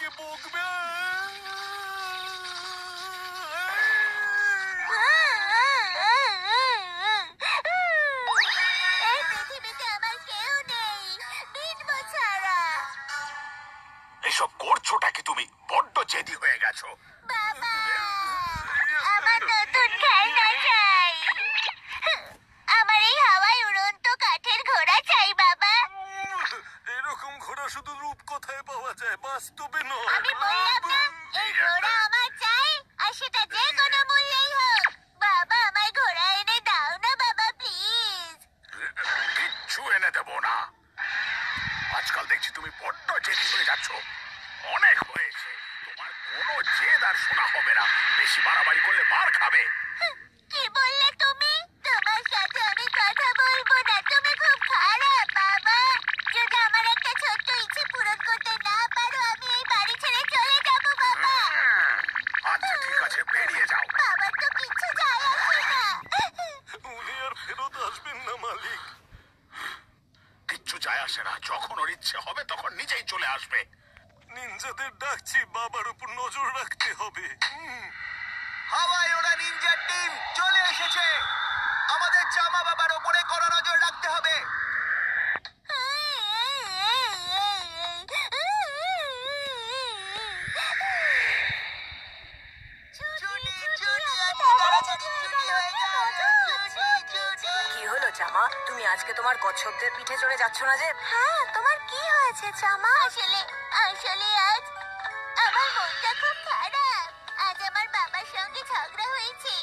আমাকে বকবে। এই পৃথিবীতে আমার কেউ নেই বিনবো ছাড়া। এসব করছোটা কি তুমি? বড্ড জেদি হয়ে গেছো। বাবা আমার নতুন খেলনা চাই। আমার এই হাওয়ায় উড়ন্ত কাঠের ঘোড়া চাই বাবা। এরকম ঘোড়া শুধু রূপকথায় পাওয়া যায়, বাস্তবে নয়। আমি বললাম না এই ঘোড়া আমার চাই, আর সেটা যে কোনো মূল্যেই হোক। বাবা আমায় ঘোড়া এনে দাও না বাবা প্লিজ। কিচ্ছু এনে দেবো না। আজকাল দেখছি তুমি বড্ড জেদি হয়ে যাচ্ছ। অনেক হয়েছে, তোমার কোনো জেদ আর শোনা হবে না। বেশি বাড়াবাড়ি করলে মার খাবে। কি বললে তুমি? তোমার সাথে আমি কথা বলবো না, তুমি খুব খারাপ বাবা। যদি আমার একটা ছোট্ট ইচ্ছে পূরণ করতে না পারো আমি এই বাড়ি ছেড়ে চলে যাবো বাবা। আচ্ছা ঠিক আছে, বেরিয়ে যাও। বাবার তো কিচ্ছু যায় আসে না। উনি আর ফেরত আসবেন না মালিক। কিচ্ছু যায় আসে না, যখন ওর ইচ্ছে হবে তখন নিজেই চলে আসবে। নিনজাদের ডাকছি, বাবার উপর নজর রাখতে হবে। হাওয়ায় ওরা নিনজার টিম চলে এসেছে। আমাদের চামা বাবার উপরে কড়া নজর রাখতে হবে। কি হলো চামা, তুমি আজকে তোমার কচ্ছপদের পিঠে চড়ে যাচ্ছ না যে? হ্যাঁ, তোমার কি হয়েছে চামা? আসলে আজ আমার মনটা খুব খারাপ। আজ আমার বাবার সঙ্গে ঝগড়া হয়েছে।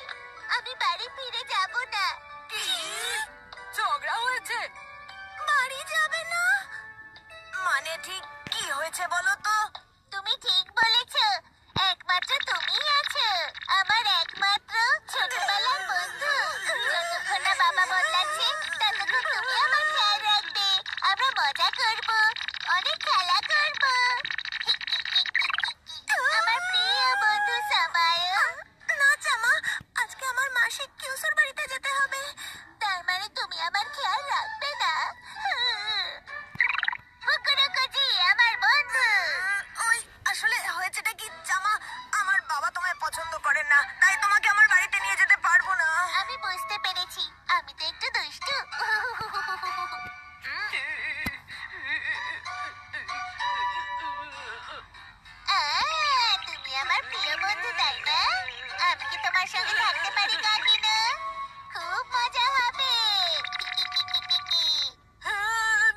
আমি বাড়ি ফিরে যাব না। ঝগড়া হয়েছে? বাড়ি যাবে না? মানে ঠিক কি হয়েছে বলো তো? তুমি ঠিক বলেছো, একমাত্র তুমিই আছো আমার একমাত্র ছোটবেলার বন্ধু। যতক্ষণ না বাবা বদলাচ্ছে ততক্ষণ তুমি আমার খেয়াল রাখবে। আমরা মজা করব, অনেক খেলা করব। আমার প্রিয় বন্ধু সামায়। না চামা, আজকে আমার মাসিক কিউসুর বাড়িতে যেতে হবে। তার মানে তুমি আমার খেয়াল রাখবে না? ফুকুরুকুজি আমার বন্ধু। ওই আসলে হয়েছেটা কি চামা, আমার বাবা তোমায় পছন্দ করেন না, তাই তোমাকে আমার বাড়িতে নিয়ে যেতে পারবো না। আমি বুঝতে পেরেছি, আমি তো একটু দুষ্টু। তুমি আমার প্রিয় বন্ধু তাই না? আমি কি তোমার সঙ্গে থাকতে পারি কাকিনা? খুব মজা হবে।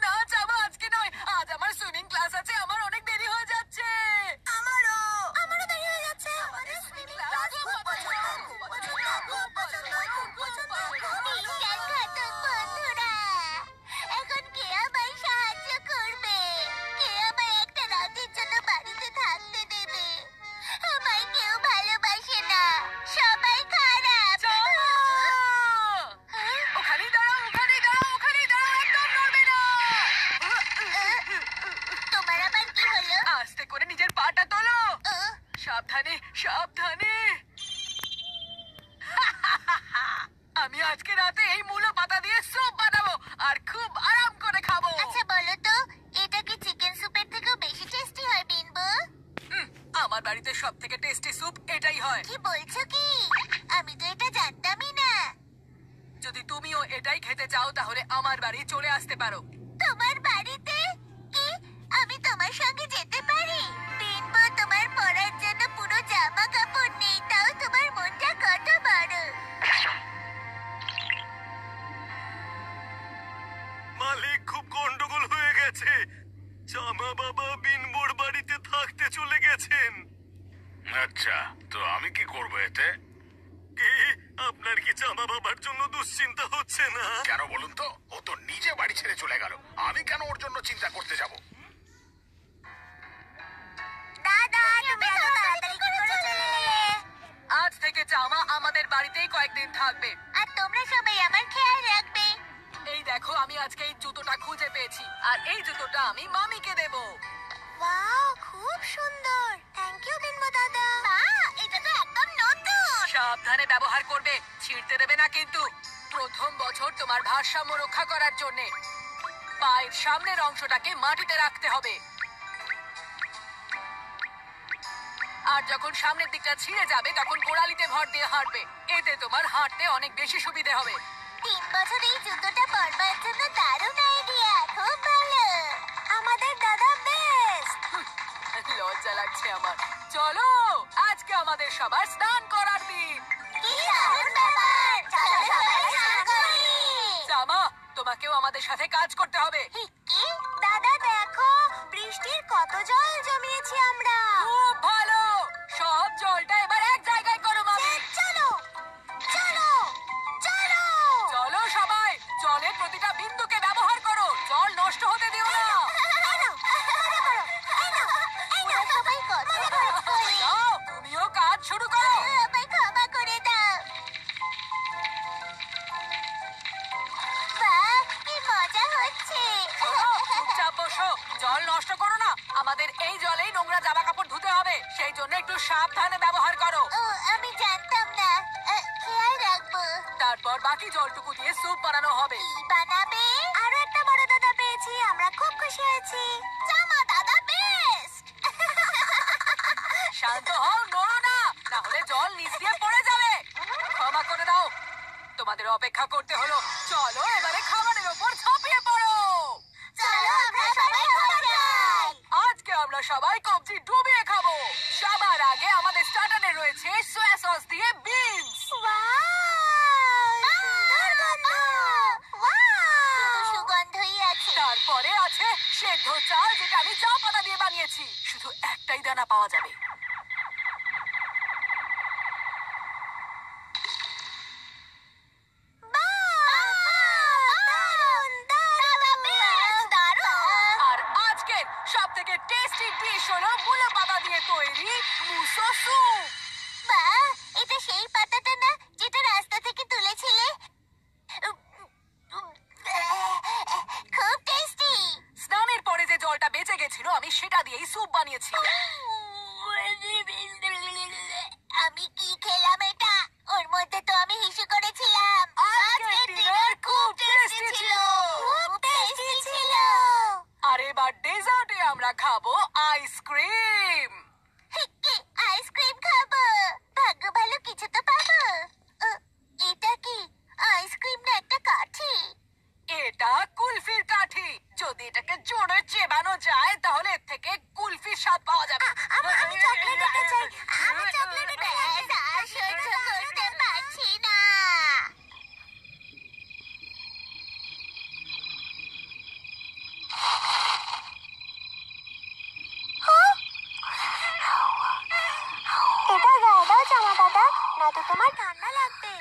না চামা, আজকে নয়, আজ আমার সুইমিং ক্লাস আছে, আমার অনেক দেরি হয়ে যাচ্ছে। আমারও দেরি হয়ে যাচ্ছে। আমাদের সুইমিং ক্লাস খুব পছন্দ, খুব পছন্দ, খুব পছন্দ, খুব পছন্দ। বিশ্বাসঘাতক বন্ধুরা, এখন কে আমায় সাহায্য করবে? কে আমায় একটা রাতের জন্য বাড়িতে থাকতে দেবে? আমায় কেউ ভালোবাসে না, সবাই খারাপ। ওখানেই দাঁড়াও, ওখানেই দাঁড়াও, ওখানেই দাঁড়াও, একদম নড়বে না। তোমার আবার কি হলো? আস্তে করে নিজের পাটা তোলো। আহ, সাবধানে, সাবধানে। আমি আজকে রাতে এই মূলো পাতা দিয়ে স্যুপ বানাবো আর খুব আরাম করে খাবো। আচ্ছা বলো তো, এটা কি চিকেন স্যুপের থেকেও বেশি টেস্টি হয় বিনবো? আমার বাড়িতে সব থেকে টেস্টি স্যুপ এটাই হয়। কি বলছো কি? আমি তো এটা জানতামই না। যদি তুমিও এটাই খেতে চাও তাহলে আমার বাড়ি চলে আসতে পারো। তোমার বাড়িতে? কি আমি তোমার সঙ্গে যেতে পারি? বিনবো, তোমার পরার জন্য পুরো জামা কাপড় নেই, তাও তোমার মনটা কত বড়। মালিক, খুব গন্ডগোল হয়ে গেছে। জামা বাবা বিনবোর বাড়িতে থাকতে চলে গেছেন। আচ্ছা, তো আমি কি করব এতে? কি আপনার কি জামা বাবার জন্য দুশ্চিন্তা হচ্ছে না? কেন বলুন তো? ও তো নিজে বাড়ি ছেড়ে চলে গেল, আমি কেন ওর জন্য চিন্তা করতে যাব? দাদা, তুমি এত তাড়াতাড়ি কি করে চলে এলে? আজ থেকে জামা আমাদের বাড়িতেই কয়েকদিন থাকবে। আর তোমরা সবাই আমার খেয়াল রাখবে। এই দেখো, আমি আজকে এই জুতোটা খুঁজে পেয়েছি আর এই জুতোটা আমি মামিকে দেব। ওয়াও, খুব সুন্দর। থ্যাংক ইউ বিনবো দাদা। মা, এটা তো একদম নতুন। সাবধানে ব্যবহার করবে, ছিঁড়তে দেবে না কিন্তু। প্রথম বছর তোমার ভারসাম্য রক্ষা করার জন্য পায়ের সামনের অংশটাকে মাটিতে রাখতে হবে। আর যখন সামনের দিকটা ছিঁড়ে যাবে তখন গোড়ালিতে ভর দিয়ে হাঁটবে। এতে তোমার হাঁটতে অনেক বেশি সুবিধে হবে। 3 বছর এই জুতোটা পরবার জন্য দারুণ আইডিয়া, খুব ভালো। আমাদের দাদা বেস্ট। লজ্জা লাগছে আমার। চলো, আজকে আমাদের সবার স্নান করার দিন। কি দারুণ ব্যাপার, চলো সবাই স্নান করি। জামা, তোমাকেও আমাদের সাথে কাজ করতে হবে। কি দাদা, দেখো বৃষ্টির কত জল জমিয়েছি আমরা। খুব ভালো, সব জলটা এবার এক জায়গায় করো মামি। চলো চলো চলো। চলো সবাই, জলের প্রতিটা বিন্দুকে ব্যবহার করো, জল নষ্ট হতে দিও না। সবাই কত কাজ করে। যাও, তুমিও কাজ শুরু করো। আমায় ক্ষমা করে দাও। বাহ, কি মজা হচ্ছে। শোনো, চুপচাপ বসো, জল নষ্ট করো না। আমাদের এই জলেই নোংরা জামা কাপড় ধুতে হবে, সেই জন্য একটু সাবধানে ব্যবহার করো। ও, আমি জানতাম না। খেয়াল রাখবো। তারপর বাকি জলটুকু দিয়ে স্যুপ বানানো হবে। কি বানাবে? আরো একটা বড় দাদা পেয়েছি, আমরা খুব খুশি হয়েছি। জামা দাদা বেস্ট। শান্ত হও, নড়ো না, না হলে জল নিচ দিয়ে পড়ে যাবে। ক্ষমা করে দাও, তোমাদের অপেক্ষা করতে হলো। চলো এবারে খাবারের ওপর ঝাঁপিয়ে পড়ো। চলো আমরা সবাই খাওয়া যাই। আজকে আমরা সবাই কবজি ডুবিয়ে খাবো। সবার আগে আমাদের স্টার্টারে রয়েছে সয়া সস দিয়ে বিনস। সুগন্ধই আছে। তারপরে আছে সেদ্ধ চাল, যেটা আমি চা পাতা দিয়ে বানিয়েছি। শুধু একটাই দানা পাওয়া যাবে। আর আজকের সব থেকে টেস্টি ডিশ হলো মূলো পাতা দিয়ে তৈরি মুসো স্যুপ। বাহ, এটা সেই পাতাটা না যেটা রাস্তা থেকে তুলেছিলে? খুব টেস্টি। স্নানের পরে যে জলটা বেঁচে গেছিল, আমি সেটা দিয়েই স্যুপ বানিয়েছি। আমি কি খেলাম এটা? ওর মধ্যে তো আমি হিসু করেছিলাম। আজকের ডিনার খুব টেস্টি ছিল। খুব টেস্টি ছিল। আর এবার ডেজার্টে আমরা খাবো আইসক্রিম। কি আইসক্রিম খাবো? ভাগ্য ভালো কিছু তো পাবো। এটা কি আইসক্রিম না একটা কাঠি? এটা কুলফির কাঠি। যদি এটাকে জোরে চেবানো যায় তাহলে এর থেকে কুলফির স্বাদ পাওয়া যাবে। আমি চকলেট এটা চাই। আমি চকলেট এটা সহ্য করতে পারছি না। এটা গায়ে দাও জামা দাদা, নয়তো তোমার ঠান্ডা লাগবে।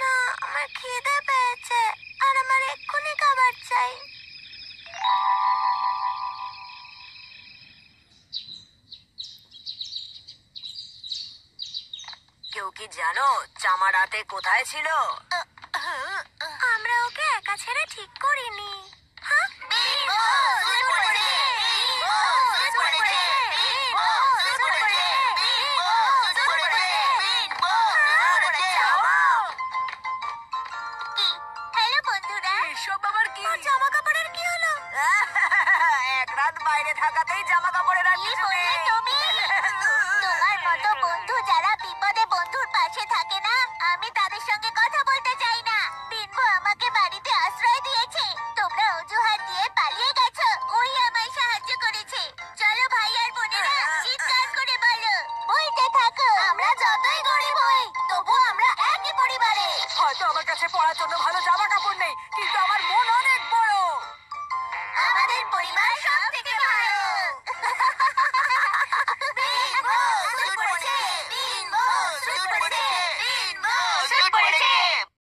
না, আমার খিদে পেয়েছে আর আমার এক্ষুনি খাবার চাই। কেউ কি জানো জামা রাতে কোথায় ছিল? আমরা ওকে একা ছেড়ে ঠিক করিনি। হ্যালো বন্ধুরা। এসব আবার কি? জামা কাপড়ের কি হলো? এক রাত বাইরে থাকাতেই জামা কাপড়ের আর কি কিছু বললে নেই। তুমি? তোমার মতো বন্ধু যারা বিপদে বন্ধুর পাশে থাকে না, আমি তাদের সঙ্গে কথা বলতে চাই না। বিনবো আমাকে বাড়িতে আশ্রয় দিয়েছে, তোমরা অজুহাত দিয়ে পালিয়ে গেছো। ওই আমায় সাহায্য করেছে। চলো ভাই আর বোনেরা, চিৎকার করে বলো, বইতে থাকো। আমরা যতই গরিব হই, তবু আমরা একই পরিবারে। হয়তো আমার কাছে পড়ার জন্য ভালো জামা